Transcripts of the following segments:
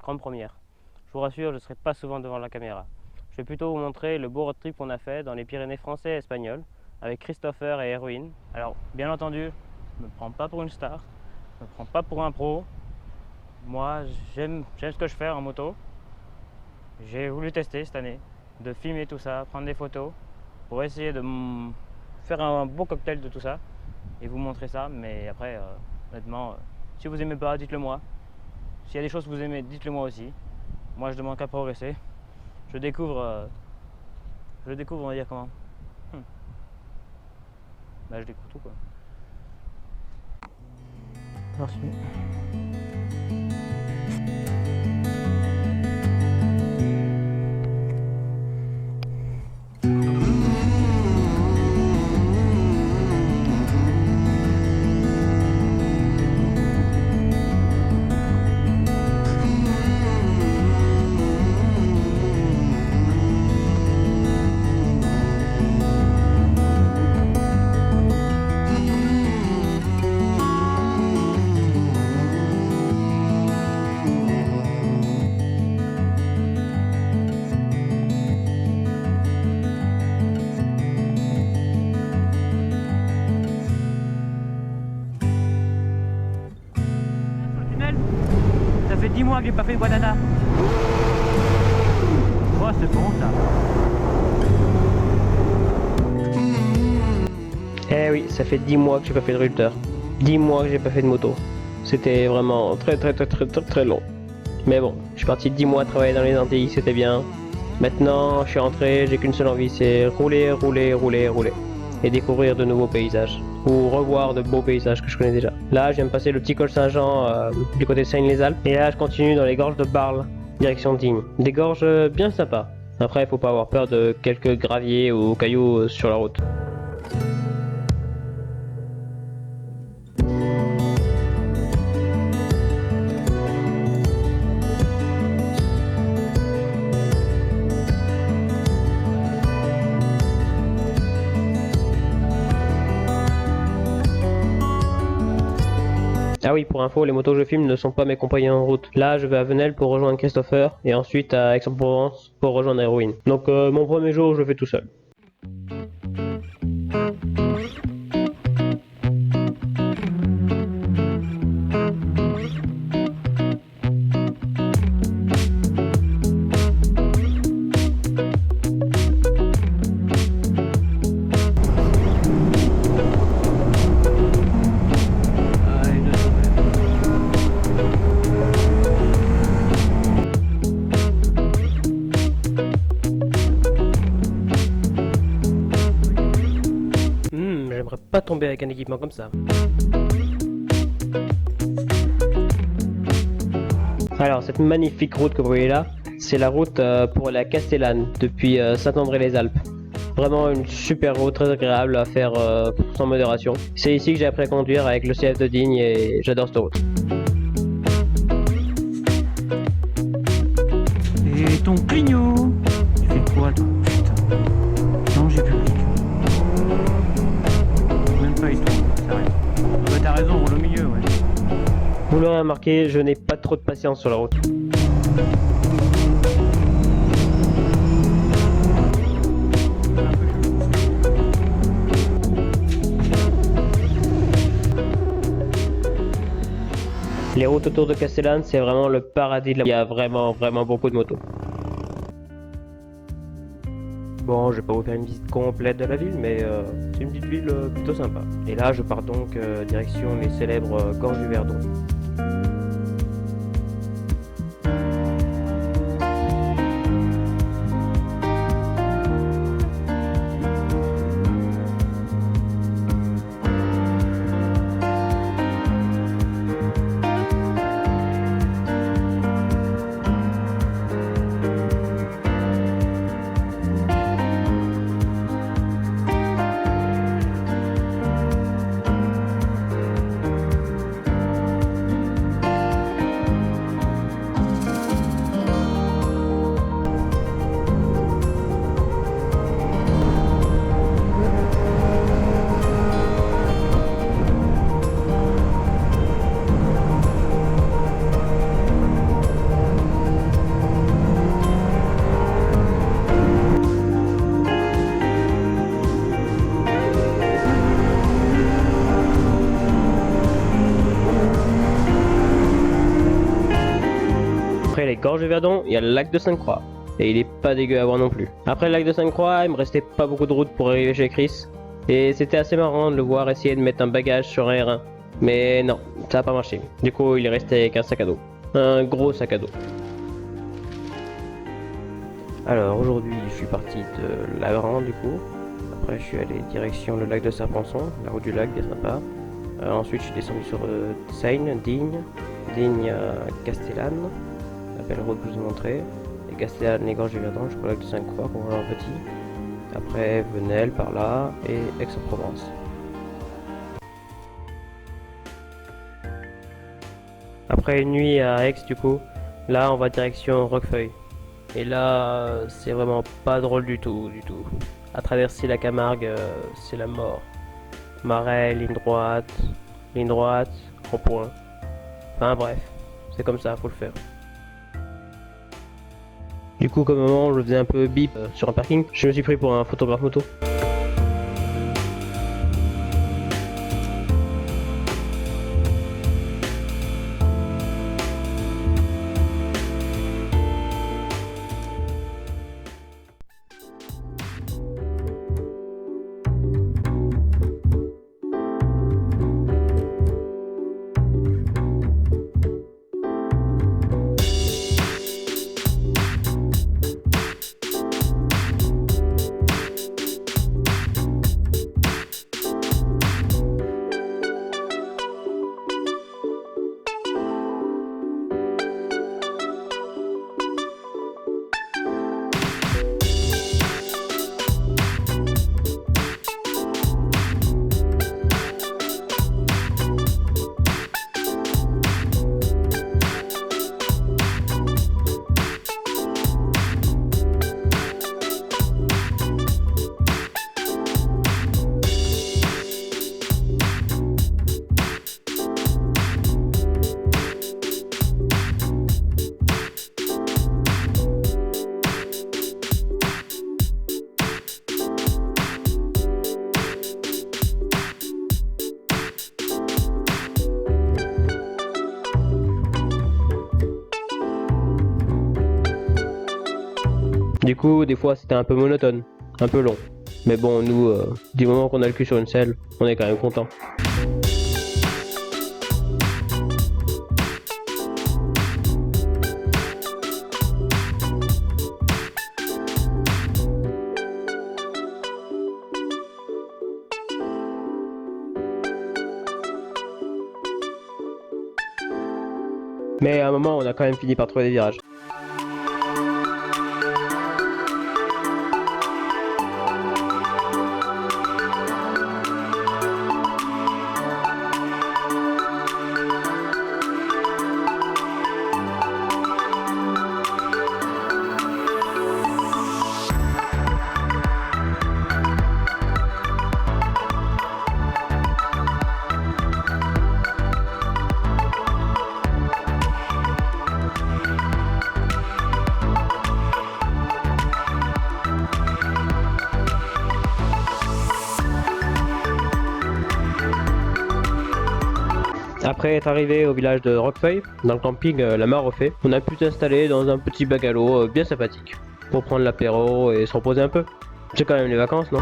grande première. Je vous rassure, je ne serai pas souvent devant la caméra. Je vais plutôt vous montrer le beau road trip qu'on a fait dans les Pyrénées français et espagnoles avec Christopher et Erwin. Alors, bien entendu, je ne me prends pas pour une star, je ne me prends pas pour un pro. Moi, j'aime ce que je fais en moto. J'ai voulu tester cette année, de filmer tout ça, prendre des photos, pour essayer de faire un beau cocktail de tout ça et vous montrer ça. Mais après, honnêtement, si vous aimez pas, dites-le moi. S'il y a des choses que vous aimez, dites-le moi aussi. Moi, je demande qu'à progresser. Je découvre, on va dire comment. Bah, je découvre tout quoi. Merci. Ça fait 10 mois que j'ai pas fait de Guadana. Oh, c'est bon ça. Eh oui, ça fait 10 mois que j'ai pas fait de rulteur. 10 mois que j'ai pas fait de moto. C'était vraiment très long. Mais bon, je suis parti 10 mois travailler dans les Antilles, c'était bien. Maintenant, je suis rentré, j'ai qu'une seule envie, c'est rouler. Et découvrir de nouveaux paysages. Ou revoir de beaux paysages que je connais déjà. Là, je viens de passer le petit col Saint-Jean du côté de Seigne-les-Alpes. Et là, je continue dans les gorges de Barle, direction Digne. Des gorges bien sympas. Après, il faut pas avoir peur de quelques graviers ou cailloux sur la route. Ah oui, pour info, les motos que je filme ne sont pas mes compagnons en route. Là, je vais à Venelle pour rejoindre Christopher et ensuite à Aix-en-Provence pour rejoindre Erwin. Donc mon premier jour, je le fais tout seul. J'aimerais pas tomber avec un équipement comme ça. Alors, cette magnifique route que vous voyez là, c'est la route pour la Castellane, depuis Saint-André-les-Alpes. Vraiment une super route, très agréable à faire sans modération. C'est ici que j'ai appris à conduire avec le CF de Digne et j'adore cette route. Et ton clignot, tu fais quoi toi? Putain. Danger public. Même pas il tourne, c'est rien. Ouais, t'as raison, roule au milieu, ouais. Vous l'aurez remarqué, je n'ai pas trop de patience sur la route. Les routes autour de Castellane, c'est vraiment le paradis de la... Il y a vraiment beaucoup de motos. Bon, je vais pas vous faire une visite complète de la ville, mais c'est une petite ville plutôt sympa. Et là, je pars donc direction les célèbres gorges du Verdon. Gorges-du-Verdon, il y a le lac de Sainte-Croix. Et il est pas dégueu à voir non plus. Après le lac de Sainte-Croix, il me restait pas beaucoup de route pour arriver chez Chris. Et c'était assez marrant de le voir essayer de mettre un bagage sur un R1. Mais non, ça a pas marché. Du coup, il est resté avec un sac à dos. Un gros sac à dos. Alors aujourd'hui, je suis parti de Lavran du coup. Après, je suis allé direction le lac de Serpenson, la route du lac, bien sympa. Ensuite, je suis descendu sur Seine, Digne Castellane, la belle route que je vous ai montré. Et Castellane, les Gorges-du-Verdon, jusqu'au lac de Sainte-Croix pour voir un petit. Après, Venelle par là et Aix-en-Provence. Après une nuit à Aix, du coup, là on va direction Roquefeuille. Et là, c'est vraiment pas drôle du tout. À traverser la Camargue, c'est la mort. Marais, ligne droite, rond-point. Enfin bref, c'est comme ça, faut le faire. Du coup, comme moment, je faisais un peu bip sur un parking, je me suis pris pour un photographe moto. Du coup, des fois c'était un peu monotone, un peu long. Mais bon, nous, du moment qu'on a le cul sur une selle, on est quand même content. Mais à un moment, on a quand même fini par trouver des virages. Après être arrivé au village de Roquefeuille, dans le camping La Mare au Fait, on a pu s'installer dans un petit bungalow bien sympathique pour prendre l'apéro et se reposer un peu. C'est quand même les vacances, non?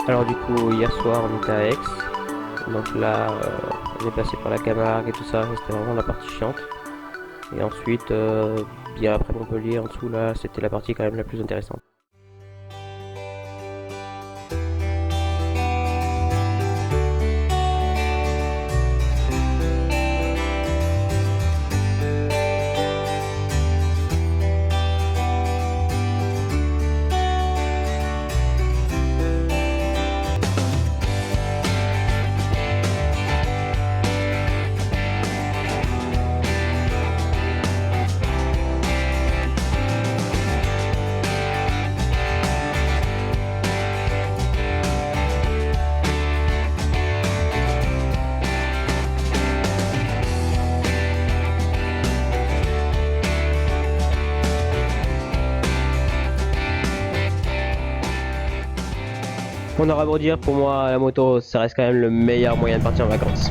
Alors du coup, hier soir on était à Aix, donc là on est passé par la Camargue et tout ça, c'était vraiment la partie chiante. Et ensuite, bien après Montpellier, en dessous là, c'était la partie quand même la plus intéressante. On aura beau dire, pour moi la moto ça reste quand même le meilleur moyen de partir en vacances.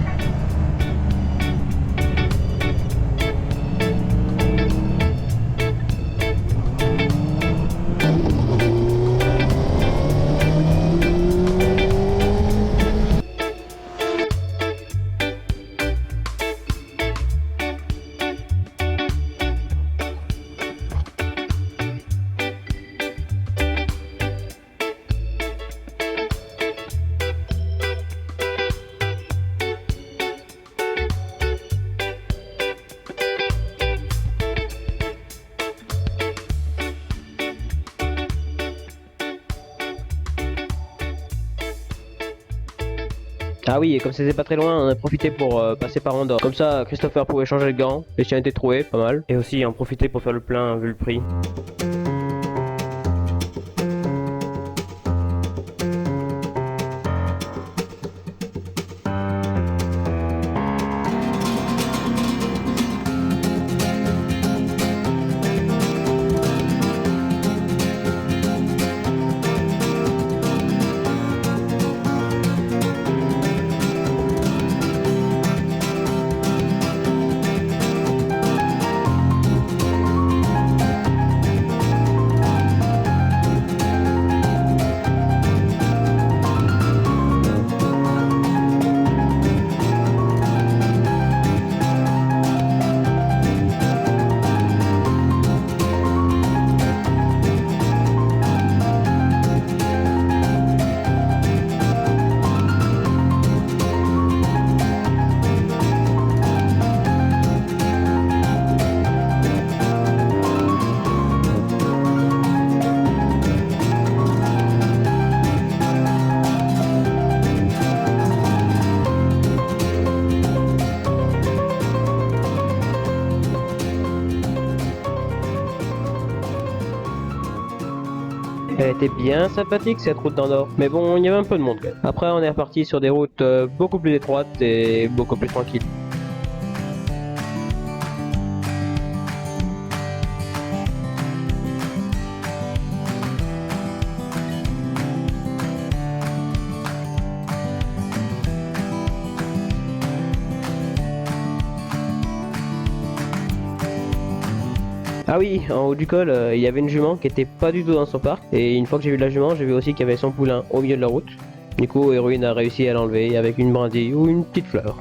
Ah oui, et comme c'était pas très loin, on a profité pour passer par Andorre. Comme ça, Christopher pouvait changer le gant, les chiens étaient troués, pas mal. Et aussi en profiter pour faire le plein vu le prix. Elle était bien sympathique cette route d'Andorre, mais bon, il y avait un peu de monde quand même. Après, on est reparti sur des routes beaucoup plus étroites et beaucoup plus tranquilles. Ah oui, en haut du col, il y avait une jument qui était pas du tout dans son parc. Et une fois que j'ai vu la jument, j'ai vu aussi qu'il y avait son poulain au milieu de la route. Du coup, Héroïne a réussi à l'enlever avec une brindille ou une petite fleur.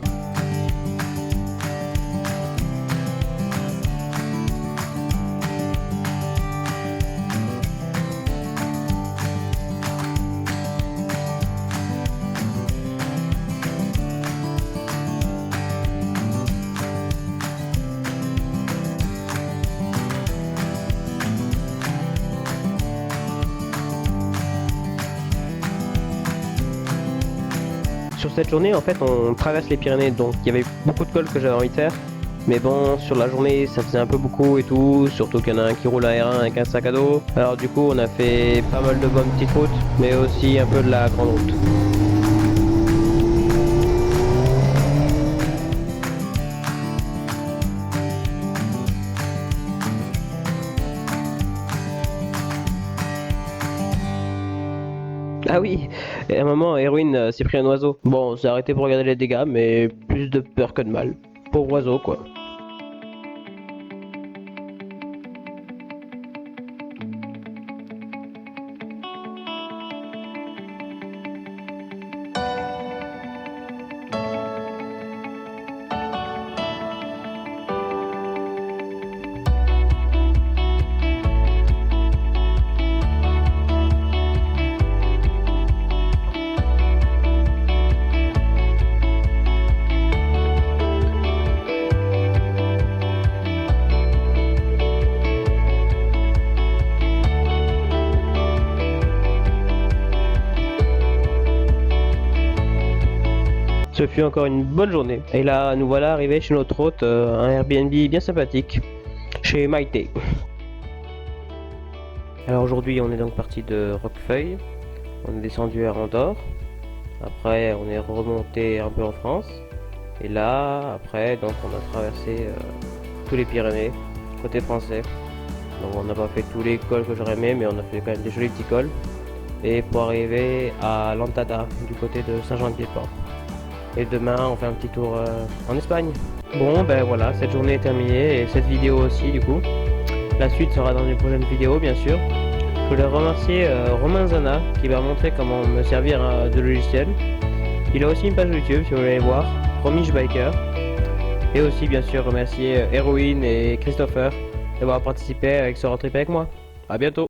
Sur cette journée, en fait, on traverse les Pyrénées, donc il y avait beaucoup de cols que j'avais envie de faire. Mais bon, sur la journée, ça faisait un peu beaucoup et tout, surtout qu'il y en a un qui roule à R1 avec un sac à dos. Alors du coup, on a fait pas mal de bonnes petites routes, mais aussi un peu de la grande route. Ah oui, et à un moment, Erwin s'est pris un oiseau. Bon, on s'est arrêté pour regarder les dégâts, mais plus de peur que de mal. Pauvre oiseau, quoi. Ce fut encore une bonne journée. Et là, nous voilà arrivés chez notre hôte, un Airbnb bien sympathique, chez Maïté. Alors aujourd'hui, on est donc parti de Roquefeuille. On est descendu à Andorre. Après, on est remonté un peu en France. Et là, après, donc on a traversé tous les Pyrénées, côté français. Donc on n'a pas fait tous les cols que j'aurais aimé, mais on a fait quand même des jolis petits cols. et pour arriver à Lantada du côté de Saint-Jean-de-Pied-de-Port. Et demain on fait un petit tour en Espagne. Bon ben voilà, cette journée est terminée et cette vidéo aussi du coup. La suite sera dans une prochaine vidéo bien sûr. Je voulais remercier Romain Zana qui m'a montré comment me servir de logiciel. Il a aussi une page YouTube si vous voulez aller voir, Romish Biker. Et aussi bien sûr remercier Erwin et Christopher d'avoir participé avec ce road trip avec moi. A bientôt.